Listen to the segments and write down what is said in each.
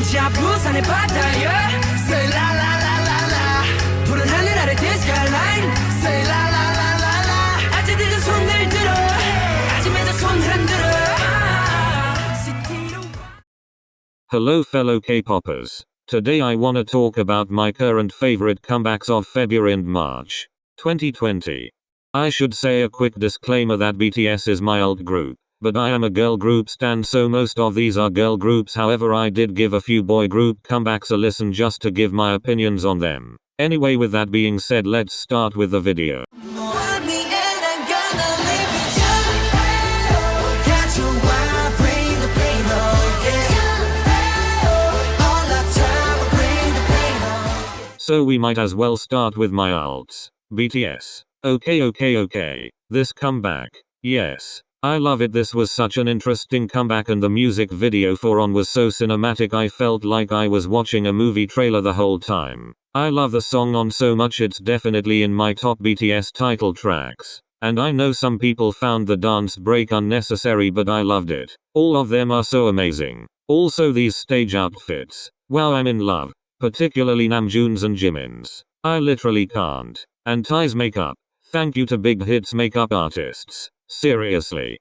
자 부산의 바다에 Say la la la la la 푸른 하늘 아래 the skyline Say la la la la la 아재들은 손을 들어 아침에도 손을 흔들어 Hello fellow K-poppers. Today I wanna talk about my current favorite comebacks of February and March 2020. I should say a quick disclaimer that BTS is my alt group, but I am a girl group stan, so most of these are girl groups. However, I did give a few boy group comebacks a listen just to give my opinions on them. Anyway, with that being said, let's start with the video. So we might as well start with my alts. BTS. Okay. This comeback. Yes. I love it. This was such an interesting comeback and the music video for On was so cinematic. I felt like I was watching a movie trailer the whole time. I love the song On so much, it's definitely in my top BTS title tracks. And I know some people found the dance break unnecessary, but I loved it. All of them are so amazing. Also these stage outfits. Wow, I'm in love. Particularly Namjoon's and Jimin's. I literally can't. And Ty's makeup. Thank you to Big Hit's makeup artists. Seriously.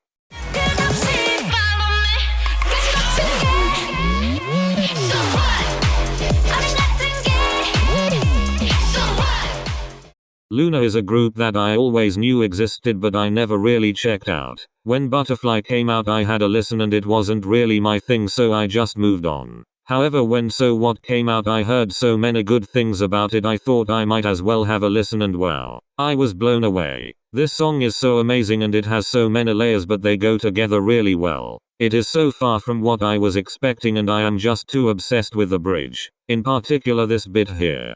Luna is a group that I always knew existed, but I never really checked out. When Butterfly came out, I had a listen and it wasn't really my thing, so I just moved on. However, when So What came out, I heard so many good things about it. I thought I might as well have a listen, and wow, I was blown away. This song is so amazing and it has so many layers, but they go together really well. It is so far from what I was expecting and I am just too obsessed with the bridge. In particular this bit here.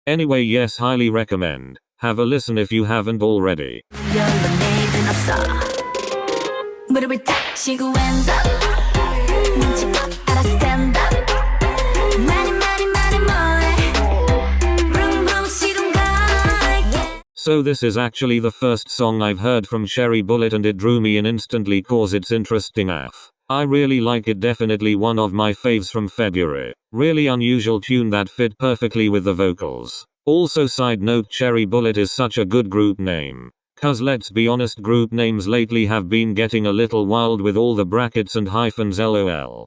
Anyway, yes, highly recommend. Have a listen if you haven't already. So this is actually the first song I've heard from Cherry Bullet and it drew me in instantly cause it's interesting AF. I really like it, definitely one of my faves from February. Really unusual tune that fit perfectly with the vocals. Also side note, Cherry Bullet is such a good group name. Cause let's be honest, group names lately have been getting a little wild with all the brackets and hyphens lol.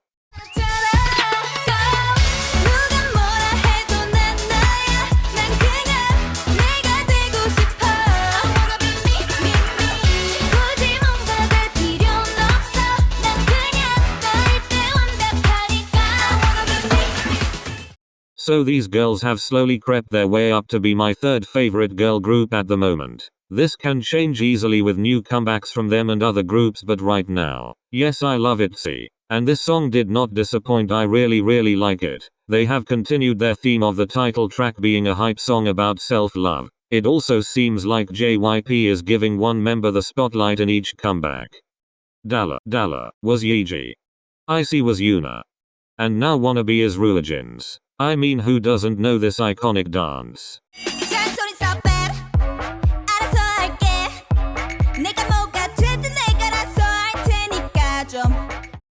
So these girls have slowly crept their way up to be my third favorite girl group at the moment. This can change easily with new comebacks from them and other groups, but right now, yes, I love ITZY. And this song did not disappoint. I really like it. They have continued their theme of the title track being a hype song about self-love. It also seems like JYP is giving one member the spotlight in each comeback. Dalla was Yeji. IC was Yuna. And now Wannabe is Ruijin's. I mean, who doesn't know this iconic dance?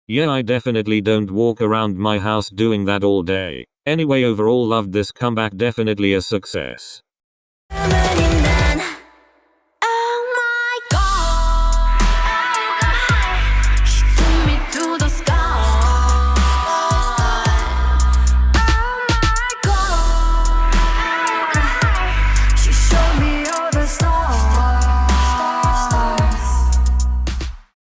Yeah, I definitely don't walk around my house doing that all day. Anyway, overall loved this comeback, definitely a success.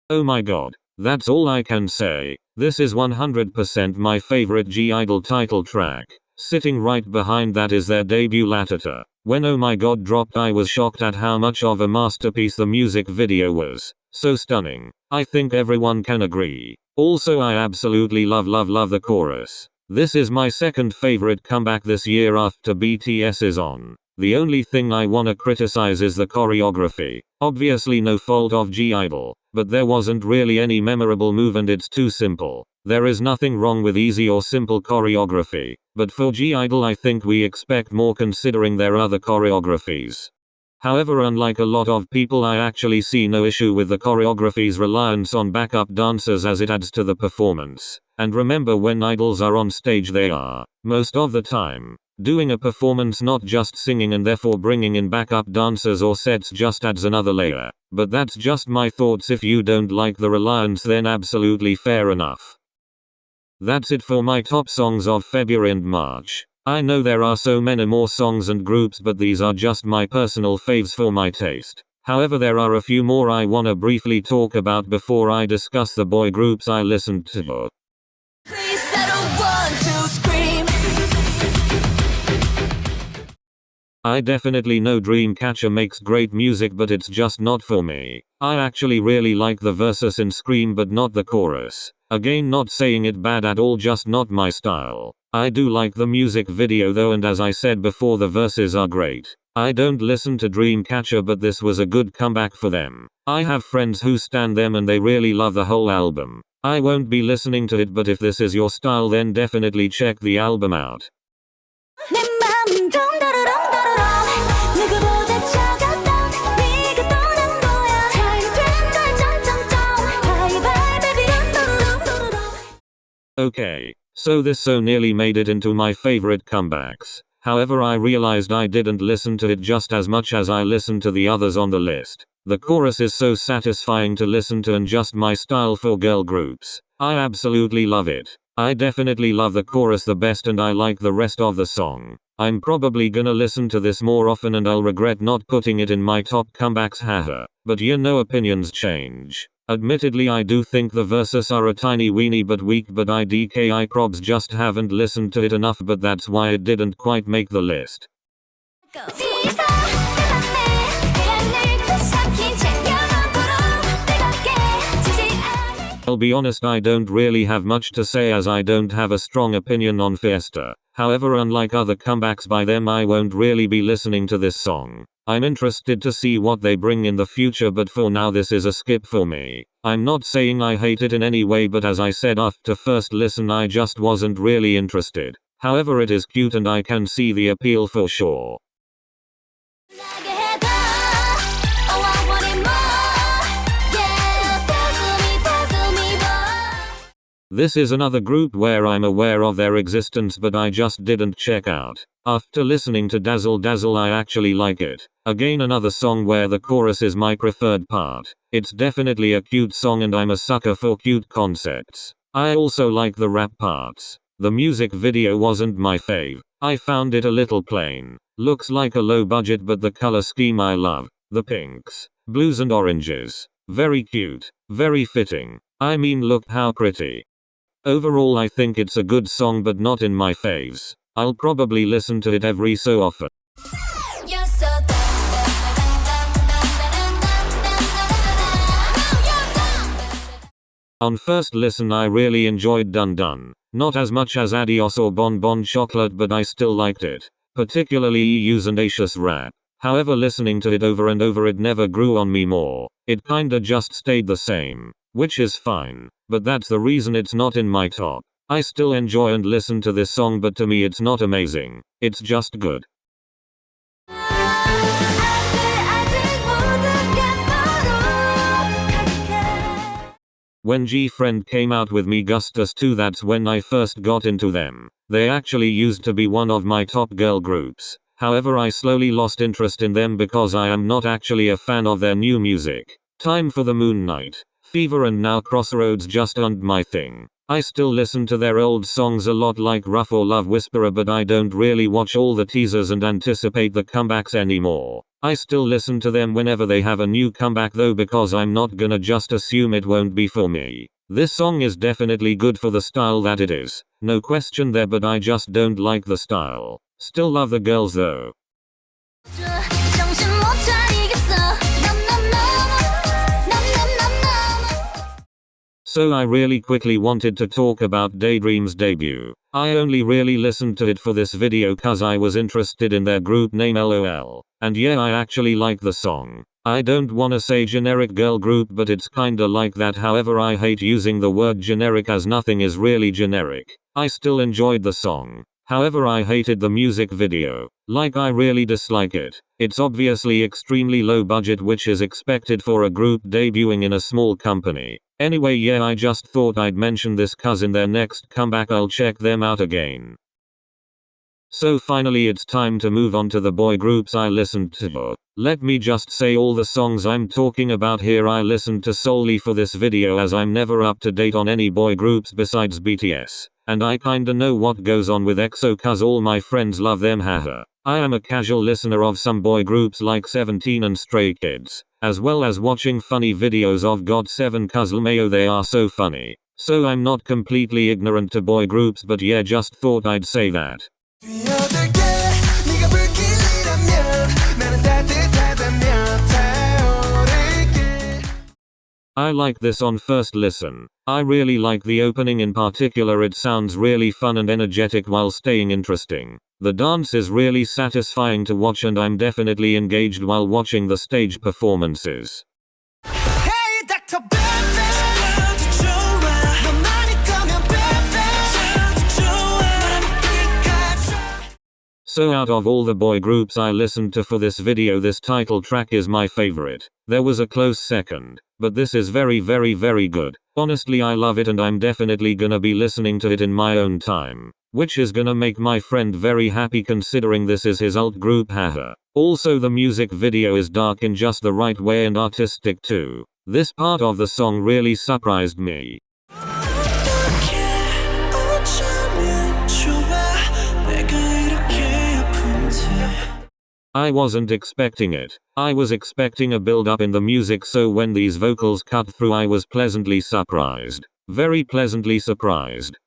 Oh my god. That's all I can say. This is 100% my favorite G-Idol title track. Sitting right behind that is their debut Latata. When Oh My God dropped, I was shocked at how much of a masterpiece the music video was. So stunning. I think everyone can agree. Also, I absolutely love the chorus. This is my second favorite comeback this year after BTS's On. The only thing I wanna criticize is the choreography. Obviously no fault of G-Idol, but there wasn't really any memorable move and it's too simple. There is nothing wrong with easy or simple choreography, but for G-Idol I think we expect more considering their other choreographies. However, unlike a lot of people, I actually see no issue with the choreography's reliance on backup dancers as it adds to the performance. And remember, when idols are on stage, they are, most of the time, doing a performance, not just singing, and therefore bringing in backup dancers or sets just adds another layer. But that's just my thoughts. If you don't like the reliance, then absolutely fair enough. That's it for my top songs of February and March. I know there are so many more songs and groups, but these are just my personal faves for my taste. However, there are a few more I wanna briefly talk about before I discuss the boy groups I listened to. Please settle one to scream. I definitely know Dreamcatcher makes great music, but it's just not for me. I actually really like the verses in Scream, but not the chorus. Again, not saying it bad at all, just not my style. I do like the music video though, and as I said before, the verses are great. I don't listen to Dreamcatcher, but this was a good comeback for them. I have friends who stan them and they really love the whole album. I won't be listening to it, but if this is your style, then definitely check the album out. Okay, so this so nearly made it into my favorite comebacks. However, I realized I didn't listen to it just as much as I listened to the others on the list. The chorus is so satisfying to listen to and just my style for girl groups. I absolutely love it. I definitely love the chorus the best, and I like the rest of the song. I'm probably gonna listen to this more often and I'll regret not putting it in my top comebacks, haha. But you know, opinions change. Admittedly, I do think the verses are a tiny weeny bit weak, but I probs just haven't listened to it enough, but that's why it didn't quite make the list. I'll be honest, I don't really have much to say as I don't have a strong opinion on Fiesta. However, unlike other comebacks by them, I won't really be listening to this song. I'm interested to see what they bring in the future, but for now this is a skip for me. I'm not saying I hate it in any way, but as I said after first listen, I just wasn't really interested. However, it is cute and I can see the appeal for sure. This is another group where I'm aware of their existence, but I just didn't check out. After listening to Dazzle Dazzle, I actually like it. Again, another song where the chorus is my preferred part. It's definitely a cute song and I'm a sucker for cute concepts. I also like the rap parts. The music video wasn't my fave. I found it a little plain. Looks like a low budget, but the color scheme I love. The pinks, blues and oranges. Very cute. Very fitting. I mean, look how pretty. Overall, I think it's a good song, but not in my faves. I'll probably listen to it every so often. On first listen, I really enjoyed Dun Dun. Not as much as Adios or Bon Bon Chocolate, but I still liked it. Particularly EU's and Asia's rap. However, listening to it over and over, it never grew on me more. It kinda just stayed the same. Which is fine. But that's the reason it's not in my top. I still enjoy and listen to this song, but to me it's not amazing. It's just good. When G-Friend came out with Me Gustus 2, that's when I first got into them. They actually used to be one of my top girl groups. However, I slowly lost interest in them because I am not actually a fan of their new music. Time for the Moon Knight, Fever and now Crossroads just aren't my thing. I still listen to their old songs a lot, like Rough or Love Whisperer, but I don't really watch all the teasers and anticipate the comebacks anymore. I still listen to them whenever they have a new comeback though, because I'm not gonna just assume it won't be for me. This song is definitely good for the style that it is. No question there, but I just don't like the style. Still love the girls though. So I really quickly wanted to talk about Daydream's debut. I only really listened to it for this video cause I was interested in their group name LOL. And yeah, I actually like the song. I don't wanna say generic girl group, but it's kinda like that. However, I hate using the word generic as nothing is really generic. I still enjoyed the song. However, I hated the music video. Like, I really dislike it. It's obviously extremely low budget, which is expected for a group debuting in a small company. Anyway, yeah, I just thought I'd mention this cause in their next comeback I'll check them out again. So finally it's time to move on to the boy groups I listened to. Let me just say, all the songs I'm talking about here I listened to solely for this video, as I'm never up to date on any boy groups besides BTS. And I kinda know what goes on with EXO cause all my friends love them, haha. I am a casual listener of some boy groups like 17 and Stray Kids, as well as watching funny videos of GOT7 cause LMAO, they are so funny. So I'm not completely ignorant to boy groups, but yeah, just thought I'd say that. I like this on first listen. I really like the opening in particular, it sounds really fun and energetic while staying interesting. The dance is really satisfying to watch and I'm definitely engaged while watching the stage performances. So out of all the boy groups I listened to for this video, this title track is my favorite. There was a close second, but this is very good. Honestly, I love it and I'm definitely gonna be listening to it in my own time. Which is gonna make my friend very happy considering this is his alt group, haha. Also, the music video is dark in just the right way and artistic too. This part of the song really surprised me. I wasn't expecting it. I was expecting a build up in the music, so when these vocals cut through I was pleasantly surprised. Very pleasantly surprised.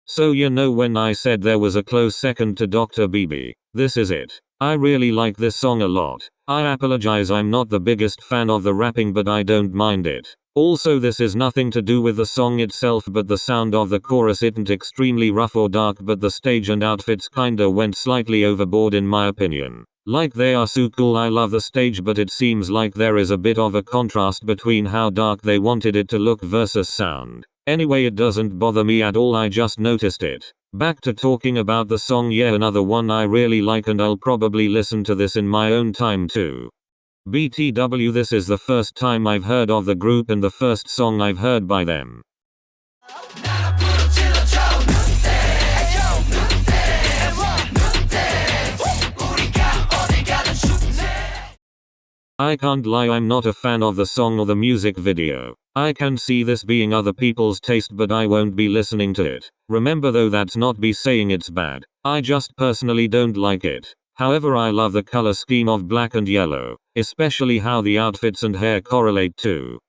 So you know when I said there was a close second to Dr. BB, this is it. I really like this song a lot. I apologize, I'm not the biggest fan of the rapping, but I don't mind it. Also, this is nothing to do with the song itself, but the sound of the chorus isn't extremely rough or dark, but the stage and outfits kinda went slightly overboard in my opinion. Like, they are so cool, I love the stage, but it seems like there is a bit of a contrast between how dark they wanted it to look versus sound. Anyway, it doesn't bother me at all, I just noticed it. Back to talking about the song, yeah, another one I really like and I'll probably listen to this in my own time too. BTW, this is the first time I've heard of the group and the first song I've heard by them. I can't lie, I'm not a fan of the song or the music video. I can see this being other people's taste, but I won't be listening to it. Remember though, that's not be saying it's bad. I just personally don't like it. However, I love the color scheme of black and yellow, especially how the outfits and hair correlate too.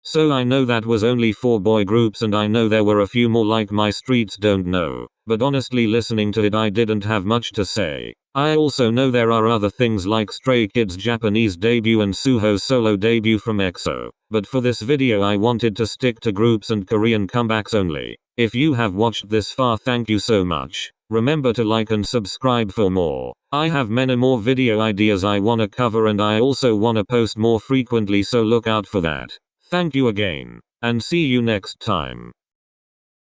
So I know that was only 4 boy groups and I know there were a few more like my streets don't know, but honestly listening to it I didn't have much to say. I also know there are other things like Stray Kids' Japanese debut and Suho's solo debut from EXO, but for this video I wanted to stick to groups and Korean comebacks only. If you have watched this far, thank you so much. Remember to like and subscribe for more. I have many more video ideas I wanna cover and I also wanna post more frequently, so look out for that. Thank you again, and see you next time.